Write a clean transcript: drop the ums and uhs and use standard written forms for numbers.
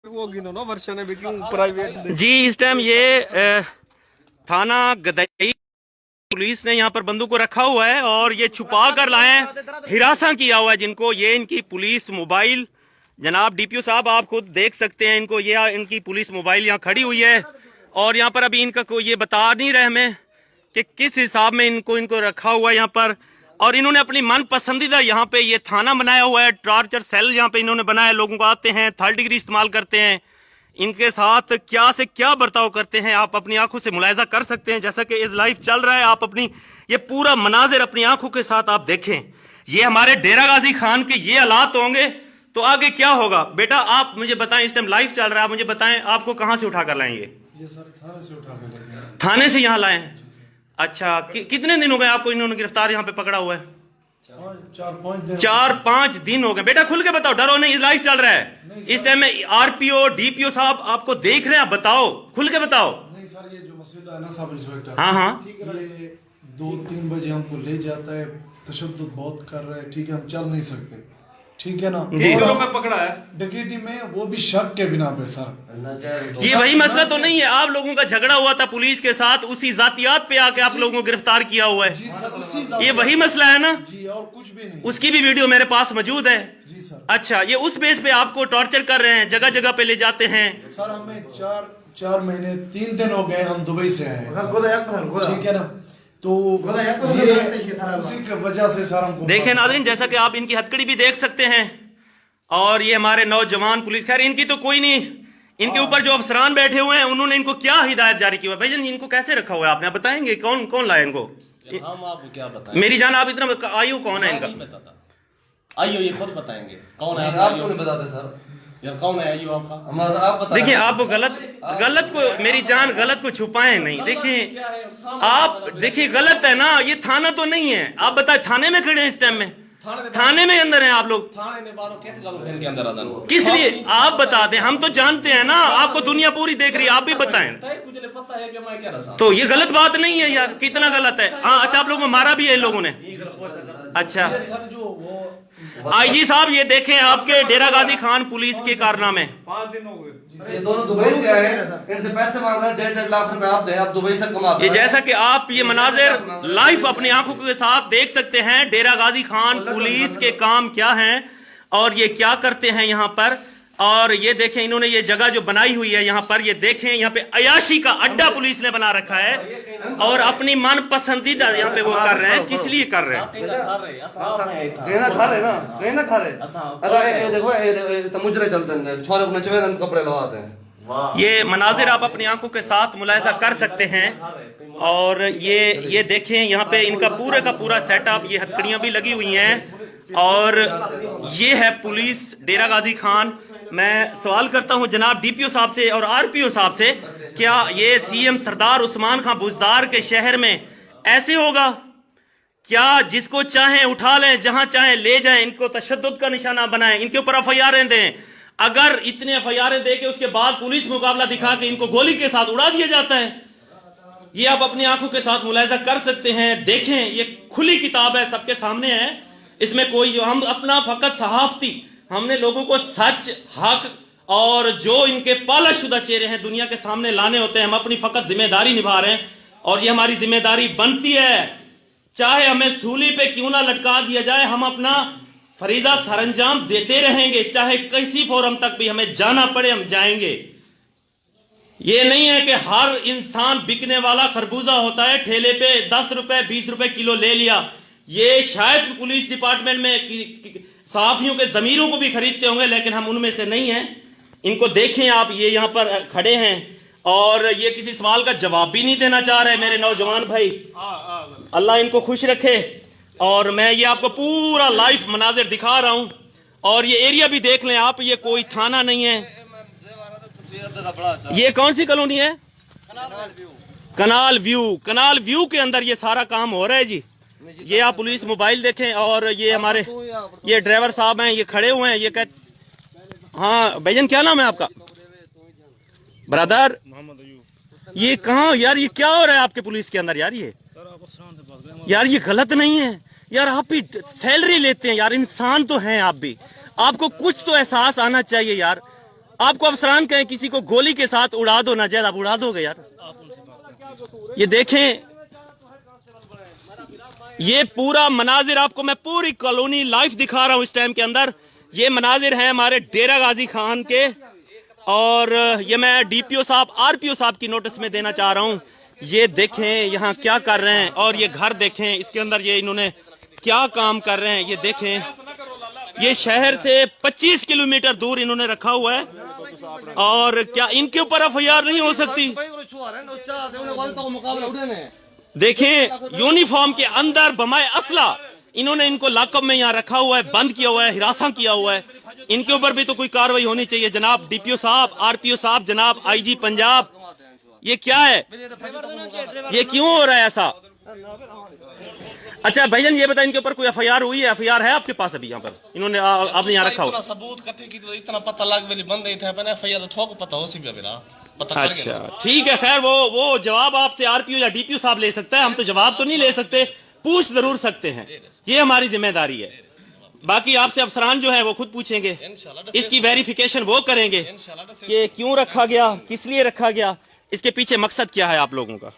वो गिनो ना वर्षा ने भी क्यों प्राइवेट जी। इस टाइम ये थाना गदई पुलिस ने यहाँ पर बंदूक को रखा हुआ है और ये छुपा कर लाए हैं, हिरासा किया हुआ है जिनको। ये इनकी पुलिस मोबाइल, जनाब डीपीओ साहब आप खुद देख सकते हैं इनको, ये इनकी पुलिस मोबाइल यहाँ खड़ी हुई है और यहाँ पर अभी इनका कोई ये बता नहीं रहे हमें कि किस हिसाब में इनको रखा हुआ है यहाँ पर। और इन्होंने अपनी मन पसंदीदा यहाँ पे ये थाना बनाया हुआ है, टॉर्चर सेल यहाँ पे इन्होंने बनाया। लोगों को आते हैं, थर्ड डिग्री इस्तेमाल करते हैं, इनके साथ क्या से क्या बर्ताव करते हैं आप अपनी आंखों से मुलाहिजा कर सकते हैं। जैसा कि इस लाइव चल रहा है, आप अपनी ये पूरा मनाजिर अपनी आंखों के साथ आप देखें। ये हमारे डेरा गाजी खान के ये हालात होंगे तो आगे क्या होगा। बेटा आप मुझे बताएं, इस टाइम लाइव चल रहा है, आप मुझे बताएं आपको कहाँ से उठा कर लाएंगे? ये सर थाने से उठा कर, थाने से यहाँ लाए हैं? अच्छा, कितने दिन हो गए आपको इन्होंने गिरफ्तार यहाँ पे पकड़ा हुआ है? 4-5 दिन हो गए। बेटा खुल के बताओ, डरो नहीं, लाइव चल रहा है। इस टाइम में आरपीओ डीपीओ साहब आपको देख रहे हैं, आप बताओ, खुल के बताओ। नहीं सर, ये जो मसला है ना सब इंस्पेक्टर, हाँ ये 2-3 बजे हमको ले जाता है, तशद्दुद बहुत कर रहा है, ठीक है, हम चल नहीं सकते, ठीक है ना। में पकड़ा है डकैती में, वो भी शक के बिना पे सर। ये वही मसला तो नहीं है, आप लोगों का झगड़ा हुआ था पुलिस के साथ, उसी जातियात पे आके आप लोगों को गिरफ्तार किया हुआ है। जी सर, उसी ये वही मसला है ना जी, और कुछ भी नहीं। उसकी भी वीडियो मेरे पास मौजूद है जी सर। अच्छा, ये उस बेस पे आपको टॉर्चर कर रहे हैं, जगह जगह पे ले जाते हैं? सर हमें 4 महीने 3 दिन हो गए, हम दुबई से आए, ठीक है ना, तो ये उसी की वजह से सर हमको। देखें नाज़रीन, जैसा कि आप इनकी हथकड़ी भी देख सकते हैं और ये हमारे नौजवान पुलिस, खैर इनकी तो कोई नहीं, इनके ऊपर जो अफसरान बैठे हुए हैं उन्होंने इनको क्या हिदायत जारी की हुई है? भाईजान इनको कैसे रखा हुआ है आपने, आप बताएंगे कौन कौन लाया इनको? हम आपको क्या बताएं? मेरी जान, आप इतना आयु कौन है इनका? आइयो ये खुद बताएंगे कौन है आप क्यों नहीं बताते सर? यार कौन है आइयो आपका? आप बता। देखिए आप गलत को, मेरी जान गलत को छुपाएं नहीं। देखिए आप देखिए गलत है ना, ये थाना तो नहीं है। आप बताएं, थाने में खड़े हैं इस टाइम में, थाने में अंदर हैं आप लोग, थाने ने बारो कैसे गालों के अंदर आ जाना किस लिए आप बता दें, हम तो जानते हैं ना, आपको दुनिया पूरी देख रही है, आप भी बताएं। मुझे पता है कि मैं क्या रसा। तो ये गलत बात नहीं है यार, कितना गलत है। हाँ अच्छा, आप लोगों को मारा भी है इन लोगों ने? अच्छा सर जो वो आईजी साहब, ये देखें आपके डेरा गाजी खान पुलिस के कारनामे। 5 दिन हो गए। ये दोनों दुबई से आए, इनसे पैसे मांग रहे हैं, 1.5 लाख रुपए आप दे, आप दुबई से कमाते ये हैं। जैसा कि आप ये मनाजिर लाइव अपनी आंखों के साथ देख सकते हैं, डेरा गाजी खान पुलिस के काम क्या हैं और ये क्या करते हैं यहाँ पर। और ये देखें इन्होंने ये जगह जो बनाई हुई है यहाँ पर, ये देखें यहाँ पे अयाशी का अड्डा पुलिस ने बना रखा है और अपनी मन पसंदीदा यहाँ पे वो कर रहे हैं। किस लिए कर रहे हैं? कहना खा रहे ना, कहना खा रहे। अरे ये देखो, ये मुजरे चलते हैं, छोरे को नचवे कपड़े लगाते हैं। ये मनाजिर आप अपनी आंखों के साथ मुलाहिजा कर सकते हैं। और ये देखें यहाँ पे इनका पूरे का पूरा सेटअप, ये हथकड़ियां भी लगी हुई हैं और ये है पुलिस डेरा गाजी खान। मैं सवाल करता हूं जनाब डीपीओ साहब से और आरपीओ साहब से, क्या ये सीएम सरदार उस्मान खान बुज़दार के शहर में ऐसे होगा? क्या जिसको चाहें उठा लें, जहां चाहें ले जाएं, इनको तशद्दुद का निशाना बनाएं, इनके ऊपर एफआईआर दें? अगर इतने एफआईआर दे के उसके बाद पुलिस मुकाबला दिखा के इनको गोली के साथ उड़ा दिया जाता है, ये आप अपनी आंखों के साथ मुलाहिजा कर सकते हैं। देखें ये खुली किताब है, सबके सामने है, इसमें कोई, हम अपना फकत सहाफती, हमने लोगों को सच, हक और जो इनके पालाशुदा चेहरे हैं दुनिया के सामने लाने होते हैं। हम अपनी फकत जिम्मेदारी निभा रहे हैं और ये हमारी जिम्मेदारी बनती है, चाहे हमें सूली पे क्यों ना लटका दिया जाए, हम अपना फरीजा सरंजाम देते रहेंगे, चाहे किसी फोरम तक भी हमें जाना पड़े हम जाएंगे। ये नहीं है कि हर इंसान बिकने वाला खरबूजा होता है, ठेले पे 10 रुपए 20 रुपए किलो ले लिया। ये शायद पुलिस डिपार्टमेंट में सहाफियों के जमीरों को भी खरीदते होंगे, लेकिन हम उनमें से नहीं हैं। इनको देखें आप, ये यहाँ पर खड़े हैं और ये किसी सवाल का जवाब भी नहीं देना चाह रहे मेरे नौजवान भाई। अल्लाह इनको खुश रखे। और मैं ये आपको पूरा लाइव मनाजिर दिखा रहा हूँ और ये एरिया भी देख लें आप, ये कोई थाना नहीं है। ये कौन सी कॉलोनी है? कनाल व्यू के अंदर ये सारा काम हो रहा है जी। ये आप पुलिस मोबाइल देखें और ये हमारे ये ड्राइवर साहब हैं, ये खड़े हुए हैं, ये कहते, हाँ भाईजान क्या नाम है आपका? ब्रदर ये कहाँ यार, ये क्या हो रहा है आपके पुलिस के अंदर यार? ये गलत नहीं है यार, आप भी सैलरी लेते हैं यार, इंसान तो हैं आप भी, आपको कुछ तो एहसास आना चाहिए यार। आपको अफसरान कहें किसी को गोली के साथ उड़ा दो ना, जैद आप उड़ा दोगे यार। ये देखें, ये पूरा मनाजिर आपको मैं पूरी कॉलोनी लाइव दिखा रहा हूं इस टाइम के अंदर। ये मनाजिर हैं हमारे डेरा गाजी खान के, और ये मैं डीपीओ साहब आरपीओ साहब की नोटिस में देना चाह रहा हूं। ये देखें यहाँ क्या कर रहे हैं, और ये घर देखें इसके अंदर ये इन्होंने क्या काम कर रहे हैं। ये देखें, ये शहर से 25 किलोमीटर दूर इन्होंने रखा हुआ है, और क्या इनके ऊपर एफआईआर नहीं हो सकती? देखें, यूनिफॉर्म के अंदर बमाए असला इन्होंने इनको लॉकअप में यहाँ रखा हुआ है, बंद किया हुआ है, हिरासा किया हुआ है। इनके ऊपर भी तो कोई कार्रवाई होनी चाहिए जनाब डीपीओ साहब, आरपीओ साहब, जनाब आईजी पंजाब। ये क्या है, ये क्यों हो रहा है ऐसा? अच्छा भाईजान ये बताएं, इनके ऊपर कोई एफआईआर हुई है? एफआईआर है आपके पास अभी यहाँ पर? इन्होंने आपने यहाँ रखा हुआ सबूत कथे की तो इतना पता लग वेली बंद नहीं था, पर एफआईआर तो थोक पता हो सी मेरा पता कर। अच्छा ठीक है, खैर वो जवाब आपसे आरपीओ या डीपीओ साहब ले सकता है, हम तो जवाब तो नहीं ले सकते, पूछ जरूर सकते हैं, ये हमारी जिम्मेदारी है। बाकी आपसे अफसरान जो है वो खुद पूछेंगे, इसकी वेरिफिकेशन वो करेंगे कि क्यों रखा गया, किस लिए रखा गया, इसके पीछे मकसद क्या है आप लोगों का।